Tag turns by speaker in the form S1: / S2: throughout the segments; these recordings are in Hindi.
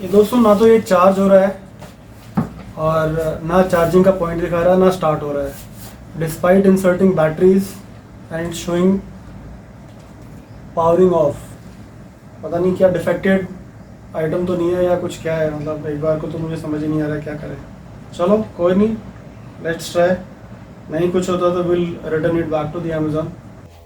S1: ये दोस्तों ना तो ये चार्ज हो रहा है और ना चार्जिंग का पॉइंट दिखा रहा है, ना स्टार्ट हो रहा है despite inserting batteries and showing powering of. पता नहीं क्या डिफेक्टेड आइटम तो नहीं है या कुछ क्या है, मतलब एक बार को तो मुझे समझ ही नहीं आ रहा है क्या करें। चलो कोई नहीं, लेट्स ट्राई। नहीं कुछ होता तो will return it back to the Amazon.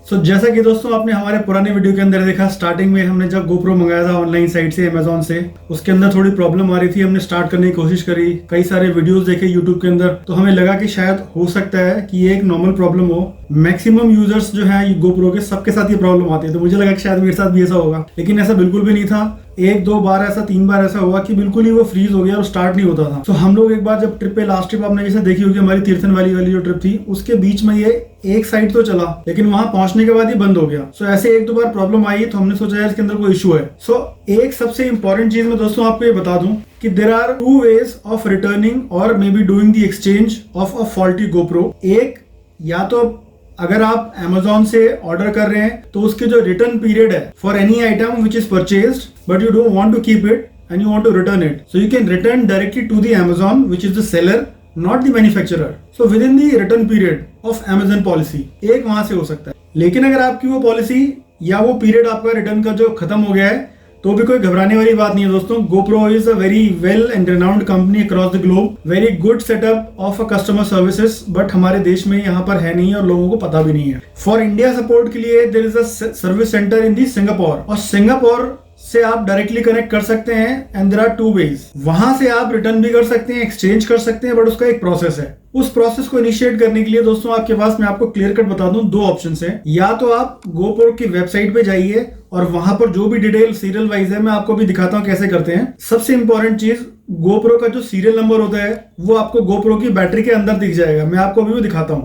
S1: So जैसा कि दोस्तों आपने हमारे पुराने वीडियो के अंदर देखा, स्टार्टिंग में हमने जब GoPro मंगाया था ऑनलाइन साइट से अमेज़न से, उसके अंदर थोड़ी प्रॉब्लम आ रही थी। हमने स्टार्ट करने की कोशिश करी, कई सारे वीडियोस देखे यूट्यूब के अंदर, तो हमें लगा कि शायद हो सकता है कि ये एक नॉर्मल प्रॉब्लम हो। मैक्सिमम यूजर्स जो है GoPro के, सबके साथ ये प्रॉब्लम आती है, तो मुझे लगा कि शायद मेरे साथ भी ऐसा होगा, लेकिन ऐसा बिल्कुल भी नहीं था। एक दो बार ऐसा, 3 बार ऐसा हुआ कि बिल्कुल ही वो फ्रीज हो गया और स्टार्ट नहीं होता था। तो हम लोग एक बार जब ट्रिप पे, लास्ट ट्रिप आपने जैसे देखी होगी हमारी तीर्थन वाली जो ट्रिप थी, उसके बीच में ये एक साइड तो चला, लेकिन वहां पहुंचने के बाद ये बंद हो गया। सो ऐसे एक दो बार प्रॉब्लम आई, तो हमने सोचा यार इसके अंदर कोई इशू है। सो एक सबसे इंपॉर्टेंट चीज मैं दोस्तों आपको ये बता दूं कि there are 2 ways of returning और maybe doing the exchange of a faulty GoPro। एक, या तो अगर आप Amazon से ऑर्डर कर रहे हैं तो उसके जो रिटर्न पीरियड है for any item which is purchased but you don't want to keep it and you want to return it, so you can return directly to the Amazon which is the seller, not the manufacturer. So within the return period of Amazon policy, एक वहां से हो सकता है। लेकिन अगर आपकी वो पॉलिसी या वो पीरियड आपका रिटर्न का जो खत्म हो गया है, तो भी कोई घबराने वाली बात नहीं है दोस्तों। GoPro is a very well and renowned company across the globe, very good setup of a customer services, but हमारे देश में यहाँ पर है नहीं और लोगों को पता भी नहीं है। फॉर इंडिया सपोर्ट के लिए there is a service center in the Singapore, और सिंगापुर से आप डायरेक्टली कनेक्ट कर सकते हैं एंड देयर आर 2 ways। वहां से आप रिटर्न भी कर सकते हैं, एक्सचेंज कर सकते हैं, बट उसका एक प्रोसेस है। उस प्रोसेस को इनिशिएट करने के लिए दोस्तों आपके पास, मैं आपको क्लियर कट बता दूं, 2 ऑप्शंस हैं। या तो आप GoPro की वेबसाइट पे जाइए और वहां पर जो भी डिटेल सीरियल वाइज है, मैं आपको भी दिखाता हूं कैसे करते हैं। सबसे इंपॉर्टेंट चीज, GoPro का जो सीरियल नंबर होता है वो आपको GoPro की बैटरी के अंदर दिख जाएगा। मैं आपको अभी भी दिखाता हूं,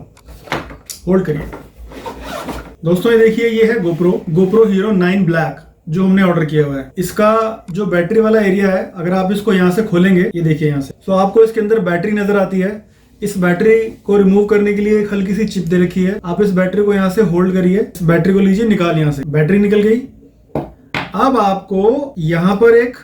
S1: होल्ड करिए दोस्तों। ये देखिए, ये है GoPro Hero 9 Black जो हमने ऑर्डर किया हुआ है। इसका जो बैटरी वाला एरिया है, अगर आप इसको यहाँ से खोलेंगे, ये देखिए यहाँ से, तो आपको इसके अंदर बैटरी नजर आती है। इस बैटरी को रिमूव करने के लिए एक हल्की सी चिप दे रखी है। आप इस बैटरी को यहाँ से होल्ड करिए, इस बैटरी को लीजिए, निकाल यहाँ से, बैटरी निकल गई। अब आपको यहाँ पर एक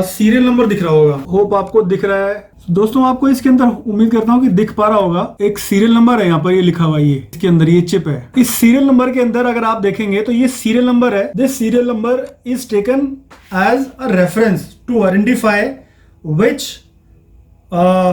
S1: सीरियल नंबर दिख रहा होगा, होप आपको दिख रहा है दोस्तों। आपको इसके अंदर, उम्मीद करता हूँ कि दिख पा रहा होगा, एक सीरियल नंबर है यहाँ पर, ये लिखा हुआ है, ये इसके अंदर ये चिप है। इस सीरियल नंबर के अंदर अगर आप देखेंगे तो ये सीरियल नंबर है। This serial number is taken as a reference to identify which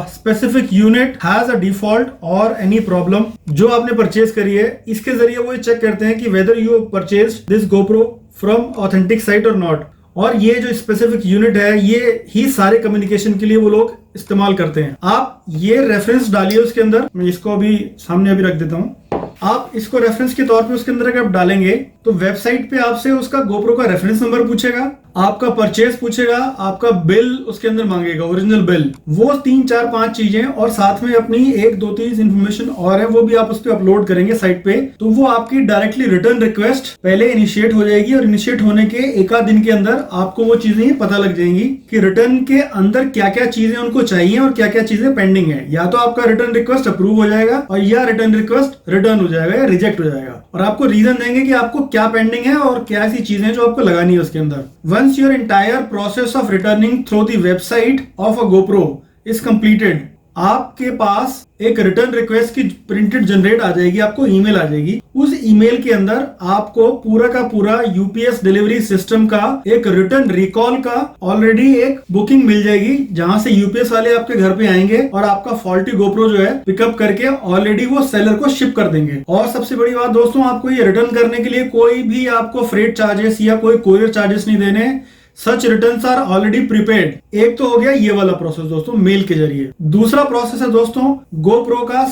S1: specific unit has a default और एनी प्रॉब्लम। जो आपने परचेज करी है, इसके जरिए वो चेक करते हैं कि whether you purchase this GoPro from authentic site और नॉट। और ये जो स्पेसिफिक यूनिट है, ये ही सारे कम्युनिकेशन के लिए वो लोग इस्तेमाल करते हैं। आप ये रेफरेंस डालिए उसके अंदर, मैं इसको अभी सामने अभी रख देता हूं। आप इसको रेफरेंस के तौर पे उसके अंदर अगर आप डालेंगे तो वेबसाइट पे आपसे उसका GoPro का रेफरेंस नंबर पूछेगा, आपका परचेज पूछेगा, आपका बिल उसके अंदर मांगेगा, ओरिजिनल बिल, वो 3 4 5 चीजें, और साथ में अपनी 1 2 3 इंफॉर्मेशन और है, वो भी आप उस पर अपलोड करेंगे साइट पे। तो वो आपकी डायरेक्टली रिटर्न रिक्वेस्ट पहले इनिशिएट हो जाएगी, और इनिशिएट होने के 1 आध दिन के अंदर आपको वो चीजें पता लग जाएंगी कि रिटर्न के अंदर क्या क्या चीजें उनको चाहिए और क्या क्या चीजें पेंडिंग है। या तो आपका रिटर्न रिक्वेस्ट अप्रूव हो जाएगा, और या रिटर्न रिक्वेस्ट रिटर्न हो जाएगा या रिजेक्ट हो जाएगा, और आपको रीजन देंगे कि आपको क्या पेंडिंग है और क्या ऐसी चीजें जो आपको लगानी है उसके अंदर। Once your entire process of returning through the website of a GoPro is completed, आपके पास एक रिटर्न रिक्वेस्ट की प्रिंटेड जनरेट आ जाएगी, आपको ईमेल आ जाएगी। उस ईमेल के अंदर आपको पूरा का पूरा यूपीएस डिलीवरी सिस्टम का एक रिटर्न रिकॉल का ऑलरेडी एक बुकिंग मिल जाएगी, जहां से यूपीएस वाले आपके घर पे आएंगे और आपका फॉल्टी GoPro जो है पिकअप करके ऑलरेडी वो सेलर को शिप कर देंगे। और सबसे बड़ी बात दोस्तों, आपको ये रिटर्न करने के लिए कोई भी आपको फ्रेट चार्जेस या कोई कोरियर चार्जेस नहीं देने। सच रिटर्न्स आर ऑलरेडी प्रीपेड। एक तो हो गया ये वाला प्रोसेस दोस्तों, मेल के जरिए। दूसरा प्रोसेस है दोस्तों GoPro का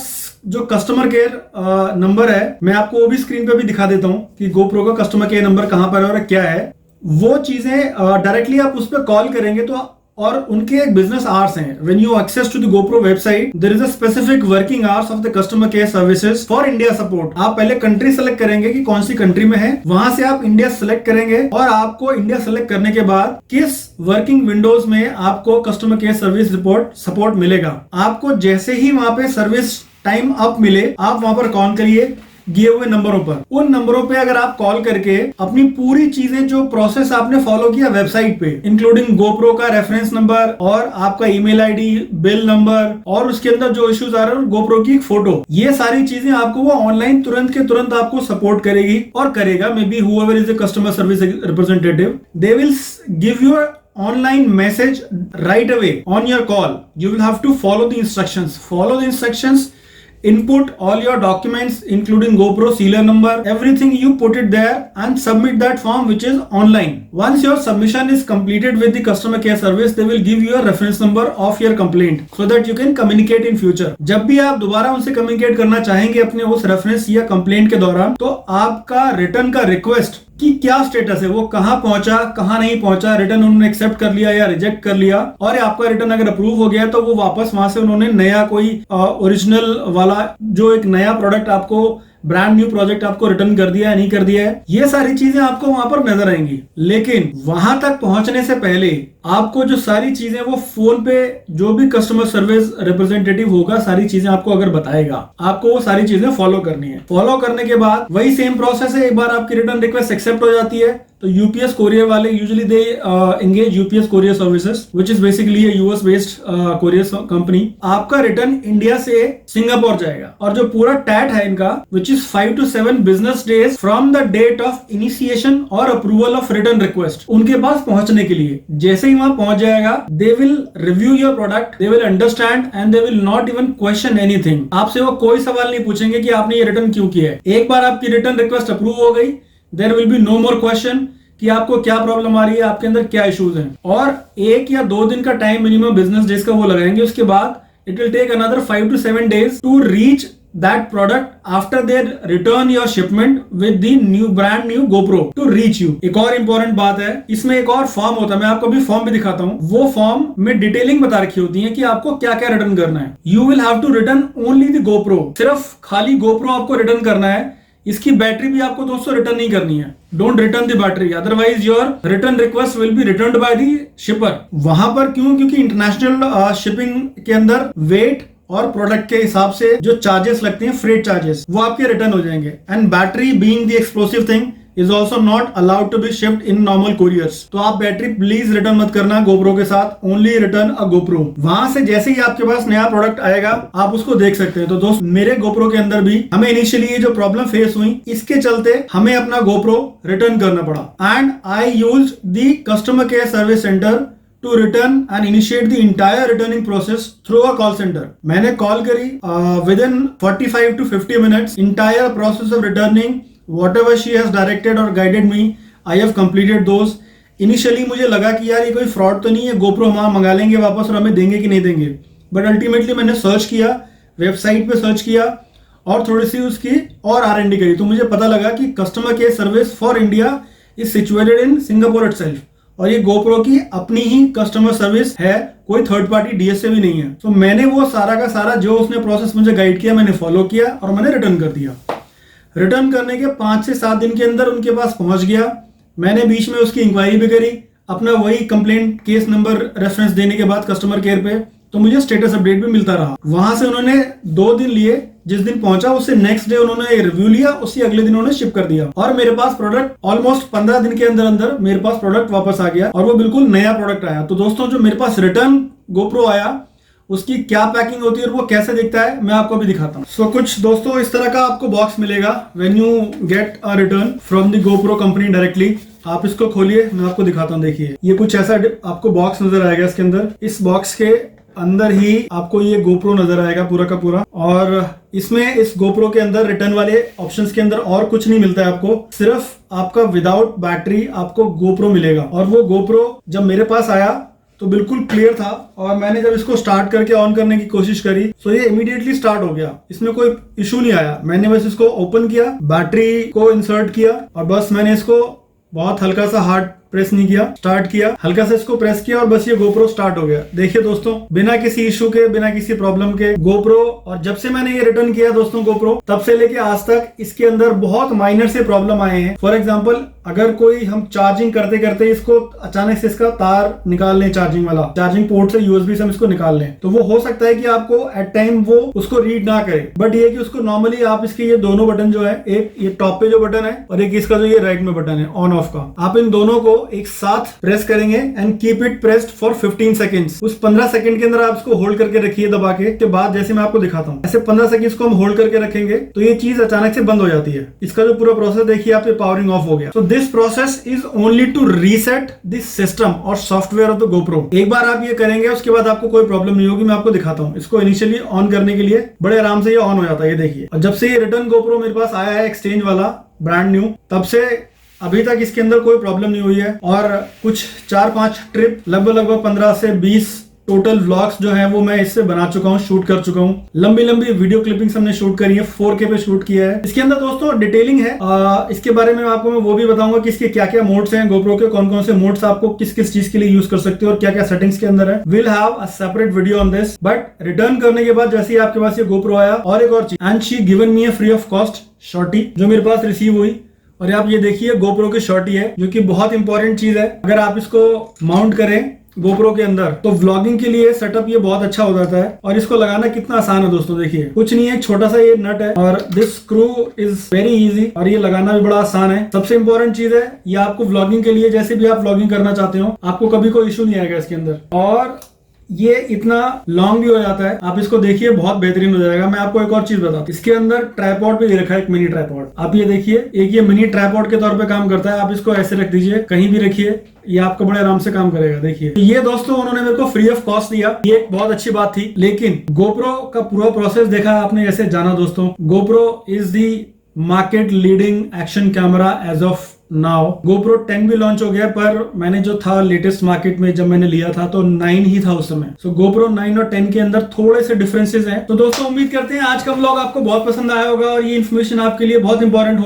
S1: जो कस्टमर केयर नंबर है, मैं आपको वो भी स्क्रीन पे भी दिखा देता हूं कि GoPro का कस्टमर केयर नंबर कहां पर है और क्या है। वो चीजें डायरेक्टली आप उस पर कॉल करेंगे तो, और उनके एक बिजनेस आवर्स हैं। When you access to the GoPro website, there is a specific working hours of the customer care services for India support. आप पहले कंट्री सेलेक्ट करेंगे कि कौन सी कंट्री में है, वहां से आप इंडिया सेलेक्ट करेंगे, और आपको इंडिया सेलेक्ट करने के बाद किस वर्किंग विंडोज में आपको customer care service report support मिलेगा। आपको जैसे ही वहां पे सर्विस टाइम अप मिले, आप वहां पर कॉल करिए, दिए हुए नंबरों पर, उन नंबरों पे अगर आप कॉल करके अपनी पूरी चीजें जो प्रोसेस आपने फॉलो किया वेबसाइट पे, इंक्लूडिंग गोप्रो का रेफरेंस नंबर और आपका ईमेल आईडी, बिल नंबर और उसके अंदर जो इश्यूज आ रहे हैं, गोप्रो की एक फोटो, ये सारी चीजें आपको वो ऑनलाइन तुरंत के तुरंत आपको सपोर्ट करेगी और करेगा। Maybe however is a customer service representative, they will give you an online message right away on your call. You will have to follow the instructions, input all your documents including GoPro serial number, everything, you put it there and submit that form which is online. Once your submission is completed with the customer care service, they will give you a reference number of your complaint so that you can communicate in future. जब भी आप दोबारा उनसे कम्युनिकेट करना चाहेंगे अपने उस रेफरेंस या कंप्लेंट के दौरान, तो आपका रिटर्न का रिक्वेस्ट कि क्या स्टेटस है, वो कहां पहुंचा, कहां नहीं पहुंचा, रिटर्न उन्होंने एक्सेप्ट कर लिया या रिजेक्ट कर लिया, और आपका रिटर्न अगर अप्रूव हो गया तो वो वापस वहां से उन्होंने नया कोई ओरिजिनल वाला जो एक नया प्रोडक्ट आपको, ब्रांड न्यू प्रोजेक्ट आपको रिटर्न कर दिया है, नहीं कर दिया है, ये सारी चीजें आपको वहां पर नजर आएंगी। लेकिन वहां तक पहुंचने से पहले आपको जो सारी चीजें वो फोन पे जो भी कस्टमर सर्विस रिप्रेजेंटेटिव होगा, सारी चीजें आपको अगर बताएगा, आपको वो सारी चीजें फॉलो करनी है। फॉलो करने के बाद वही सेम प्रोसेस है, एक बार आपकी रिटर्न रिक्वेस्ट एक्सेप्ट हो जाती है तो यूपीएस कोरियर वाले usually they engage UPS courier services which is basically a US based courier company. आपका रिटर्न इंडिया से सिंगापुर जाएगा और जो पूरा टैट है इनका which is 5 to 7 business days from the date of initiation और अप्रूवल ऑफ रिटर्न रिक्वेस्ट उनके पास पहुंचने के लिए। जैसे ही वहां पहुंच जाएगा, they will review your product, they will understand and they will not even question anything. आपसे वो कोई सवाल नहीं पूछेंगे कि आपने ये रिटर्न क्यों किया है। एक बार आपकी रिटर्न रिक्वेस्ट अप्रूव हो गई, there will be no more question कि आपको क्या प्रॉब्लम आ रही है, आपके अंदर क्या इश्यूज हैं, और 1 या 2 दिन का टाइम मिनिमम बिजनेस डेज का वो लगाएंगे। उसके बाद it will take another 5 to 7 days to reach that product after their return your shipment with the brand new GoPro to reach you। एक और इंपॉर्टेंट बात है, इसमें एक और फॉर्म होता है, मैं आपको अभी फॉर्म भी दिखाता हूँ। वो फॉर्म में डिटेलिंग बता रखी होती है कि आपको क्या क्या रिटर्न करना है। You will have to return only the GoPro, सिर्फ खाली GoPro आपको रिटर्न करना है। इसकी बैटरी भी आपको दोस्तों रिटर्न नहीं करनी है। Don't return the battery, otherwise your return request will be returned by the शिपर। वहां पर क्यों? क्योंकि इंटरनेशनल शिपिंग के अंदर वेट और प्रोडक्ट के हिसाब से जो चार्जेस लगते हैं, फ्रेट चार्जेस, वो आपके रिटर्न हो जाएंगे। And battery being the explosive thing is also not allowed to be shipped in normal couriers। तो आप बैटरी प्लीज रिटर्न मत करना GoPro के साथ, ओनली रिटर्न अ GoPro। वहां से जैसे ही आपके पास नया प्रोडक्ट आएगा आप उसको देख सकते हैं। तो दोस्त, मेरे GoPro के अंदर भी हमें इनिशियली ये जो प्रॉब्लम फेस हुई, इसके चलते हमें अपना GoPro रिटर्न करना पड़ा। And I used the customer care service centre to return and initiate the entire returning process through a call center। मैंने कॉल करी, within 45 to 50 minutes entire process of returning whatever she has directed or guided me, I have completed those। Initially मुझे लगा कि यार ये कोई फ्रॉड तो नहीं है, GoPro हम मंगा लेंगे वापस और हमें देंगे कि नहीं देंगे, बट अल्टीमेटली मैंने सर्च किया, वेबसाइट पे सर्च किया और थोड़ी सी उसकी और R&D करी, तो मुझे पता लगा कि customer care service for India is situated in Singapore itself, और ये GoPro की अपनी ही कस्टमर सर्विस है, कोई थर्ड पार्टी डीएसए भी नहीं है। तो मैंने वो सारा का सारा जो उसने प्रोसेस मुझे गाइड किया, मैंने फॉलो किया और मैंने रिटर्न कर दिया। रिटर्न करने के 5 से 7 दिन के अंदर उनके पास पहुंच गया। मैंने बीच में उसकी इंक्वायरी भी करी, अपना वही कंप्लेंट केस नंबर रेफरेंस देने के बाद कस्टमर केयर पे, तो मुझे स्टेटस अपडेट भी मिलता रहा। वहां से उन्होंने 2 दिन लिए, जिस दिन पहुंचा उससे नेक्स्ट डे उन्होंने रिव्यू लिया, उसी अगले दिन उन्होंने शिप कर दिया और मेरे पास प्रोडक्ट ऑलमोस्ट 15 दिन के अंदर अंदर मेरे पास प्रोडक्ट वापस आ गया और वो बिल्कुल नया प्रोडक्ट आया। तो दोस्तों, जो मेरे पास रिटर्न GoPro आया उसकी क्या पैकिंग होती है और वो कैसे दिखता है मैं आपको भी दिखाता हूँ। सो कुछ दोस्तों इस तरह का आपको बॉक्स मिलेगा when you get a return from the GoPro company directly. आप इसको खोलिए, मैं आपको दिखाता हूँ। देखिए, ये कुछ ऐसा आपको बॉक्स नजर आएगा। इसके अंदर, इस बॉक्स के अंदर ही आपको ये GoPro नजर आएगा पूरा का पूरा, और इसमें इस GoPro के अंदर रिटर्न वाले ऑप्शंस के अंदर और कुछ नहीं मिलता है आपको, सिर्फ आपका विदाउट बैटरी आपको GoPro मिलेगा। और वो GoPro जब मेरे पास आया तो बिल्कुल क्लियर था, और मैंने जब इसको स्टार्ट करके ऑन करने की कोशिश करी तो ये इमीडिएटली स्टार्ट हो गया, इसमें कोई इशू नहीं आया। मैंने बस इसको ओपन किया, बैटरी को इंसर्ट किया और बस मैंने इसको बहुत हल्का सा हार्ड प्रेस नहीं किया, स्टार्ट किया, हल्का सा इसको प्रेस किया और बस ये GoPro स्टार्ट हो गया। देखिए दोस्तों, बिना किसी इशू के, बिना किसी प्रॉब्लम के GoPro, और जब से मैंने ये रिटर्न किया दोस्तों GoPro, तब से लेके आज तक इसके अंदर बहुत माइनर से प्रॉब्लम आए हैं। फॉर एग्जांपल, अगर कोई हम चार्जिंग करते करते इसको अचानक से इसका तार निकाल लें, चार्जिंग वाला, चार्जिंग पोर्ट से यूएसबी से हम इसको निकाल लें, तो वो हो सकता है कि आपको एट टाइम वो उसको रीड ना करे। बट ये कि उसको नॉर्मली आप इसके ये दोनों बटन जो है, एक ये टॉप पे जो बटन है और एक इसका जो ये राइट में बटन है ऑन ऑफ का, आप इन दोनों को एक साथ प्रेस करेंगे and keep it pressed for 15 seconds. उस 15 सेकंड के अंदर आप इसको होल्ड करके रखिए दबा के बाद जैसे मैं आपको दिखाता हूँ, ऐसे 15 सेकंड्स को हम होल्ड करके रखेंगे तो ये चीज अचानक से बंद हो जाती है। इसका जो पूरा प्रोसेस देखिए आप, ये पावरिंग ऑफ हो गया। So this process is only to reset this system और सॉफ्टवेयर ऑफ द गोप्रो। एक बार आप ये करेंगे उसके बाद आपको कोई प्रॉब्लम नहीं होगी। मैं आपको दिखाता हूँ, इसको इनिशियली ऑन करने के लिए बड़े आराम से ये ऑन हो जाता है, ये देखिए। और जब से ये रिटर्न गोप्रो मेरे पास आया है एक्सचेंज वाला ब्रांड न्यू, तब से अभी तक इसके अंदर कोई प्रॉब्लम नहीं हुई है। और कुछ 4-5 ट्रिप, लगभग 15 से 20 टोटल व्लॉग्स जो है वो मैं इससे बना चुका हूँ, शूट कर चुका हूँ। लंबी लंबी वीडियो क्लिपिंग्स हमने शूट करी है, 4K पे शूट किया है। इसके अंदर दोस्तों डिटेलिंग है, इसके बारे में आपको मैं वो भी बताऊंगा कि इसके क्या क्या मोड्स हैं, गोप्रो के कौन कौन से मोड्स आपको किस किस चीज के लिए यूज कर सकते हो और क्या क्या सेटिंग्स के अंदर है। Will have a separate video on this. But return करने के बाद जैसे ही आपके पास ये गोप्रो आया, और एक और चीज, and she given me free of cost Shorty जो मेरे पास रिसीव हुई। और आप ये देखिए गोप्रो की शॉर्टी है, जो कि बहुत इंपॉर्टेंट चीज है। अगर आप इसको माउंट करें गोप्रो के अंदर तो व्लॉगिंग के लिए सेटअप ये बहुत अच्छा हो जाता है। और इसको लगाना कितना आसान है दोस्तों, देखिए कुछ नहीं है, छोटा सा ये नट है और this screw is very easy, और ये लगाना भी बड़ा आसान है। सबसे इंपॉर्टेंट चीज है, ये आपको व्लॉगिंग के लिए, जैसे भी आप व्लॉगिंग करना चाहते हो, आपको कभी कोई इशू नहीं आएगा इसके अंदर। और ये इतना लॉन्ग भी हो जाता है, आप इसको देखिए बहुत बेहतरीन हो जाएगा। मैं आपको एक और चीज बताता हूँ, इसके अंदर ट्राइपॉड भी दे रखा है, एक मिनी ट्राइपॉड। आप ये देखिए, एक ये मिनी ट्राइपॉड के तौर पे काम करता है। आप इसको ऐसे रख दीजिए, कहीं भी रखिए, ये आपको बड़े आराम से काम करेगा। देखिए तो ये दोस्तों उन्होंने मेरे को फ्री ऑफ कॉस्ट दिया, ये एक बहुत अच्छी बात थी। लेकिन गोप्रो का पूरा प्रोसेस देखा आपने, ऐसे जाना दोस्तों, GoPro is the market leading action camera as of now. GoPro 10 भी लॉन्च हो गया, पर मैंने जो था लेटेस्ट मार्केट में जब मैंने लिया था तो 9 ही था उस समय। सो GoPro 9 और 10 के अंदर थोड़े से डिफरेंसेस हैं। तो दोस्तों उम्मीद करते हैं आज का व्लॉग आपको बहुत पसंद आया होगा और ये इन्फॉर्मेशन आपके लिए बहुत इंपॉर्टेंट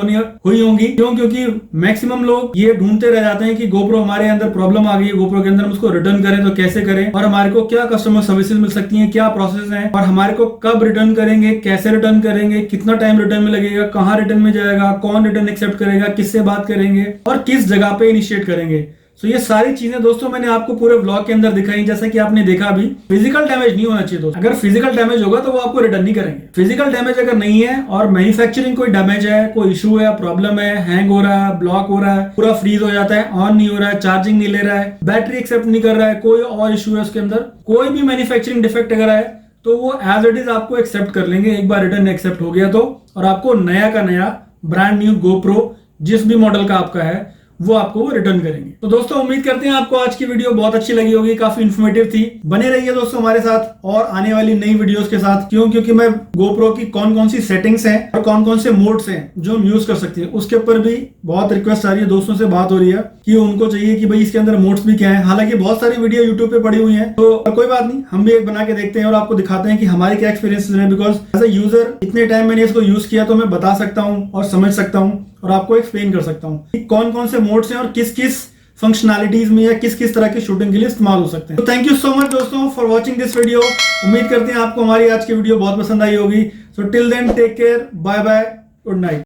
S1: हुई होंगी। क्यों? क्योंकि मैक्सिमम लोग ये ढूंढते रह जाते हैं कि GoPro हमारे अंदर प्रॉब्लम आ गई है, GoPro के अंदर हम उसको रिटर्न करें तो कैसे करें, और हमारे को क्या कस्टमर सर्विसेज मिल सकती है, क्या प्रोसेस है, और हमारे को कब रिटर्न करेंगे, कैसे रिटर्न करेंगे, कितना टाइम रिटर्न में लगेगा, कहाँ रिटर्न में जाएगा, कौन रिटर्न एक्सेप्ट करेगा, किससे बात करेंगे और किस जगह पे इनिशिएट करेंगे। सो ये सारी चीजें दोस्तों मैंने आपको पूरे व्लॉग के अंदर दिखाई, जैसा कि आपने देखा भी। फिजिकल डैमेज नहीं होना चाहिए दोस्तों, अगर फिजिकल डैमेज होगा तो वो आपको रिटर्न नहीं करेंगे। फिजिकल डैमेज अगर नहीं है और मैन्युफैक्चरिंग कोई डैमेज है, कोई इशू है, प्रॉब्लम है, हैंग हो रहा है, ब्लॉक हो रहा है, पूरा फ्रीज हो जाता है, ऑन नहीं हो रहा है, चार्जिंग नहीं ले रहा है, बैटरी एक्सेप्ट नहीं कर रहा है, कोई और इशू है उसके अंदर, कोई भी मैन्युफैक्चरिंग डिफेक्ट अगर है तो वो एज इट इज आपको एक्सेप्ट कर लेंगे। एक बार रिटर्न एक्सेप्ट हो गया तो, और आपको नया का नया ब्रांड न्यू GoPro जिस भी मॉडल का आपका है वो आपको वो रिटर्न करेंगे। तो दोस्तों उम्मीद करते हैं आपको आज की वीडियो बहुत अच्छी लगी होगी, काफी इन्फॉर्मेटिव थी। बने रहिए दोस्तों हमारे साथ और आने वाली नई वीडियोस के साथ। क्यों? क्योंकि मैं GoPro की कौन कौन सी सेटिंग्स हैं और कौन कौन से मोड्स हैं जो हम यूज कर सकते हैं, उसके ऊपर भी बहुत रिक्वेस्ट आ रही है, दोस्तों से बात हो रही है कि उनको चाहिए कि भाई इसके अंदर मोड्स भी क्या है। हालांकि बहुत सारी वीडियो यूट्यूब पे पड़ी हुई है, तो कोई बात नहीं, हम भी एक बना के देखते हैं और आपको दिखाते हैं कि हमारे क्या एक्सपीरियंस है। बिकॉज एज अ यूजर इतने टाइम मैंने इसको यूज किया तो मैं बता सकता हूँ और समझ सकता हूँ और आपको एक्सप्लेन कर सकता हूँ कि कौन कौन से मोड्स हैं और किस किस फंक्शनैलिटीज में या किस किस तरह की शूटिंग के लिए इस्तेमाल हो सकते हैं। तो थैंक यू सो मच दोस्तों फॉर वॉचिंग दिस वीडियो। उम्मीद करते हैं आपको हमारी आज की वीडियो बहुत पसंद आई होगी। So till then take care, bye bye, good night.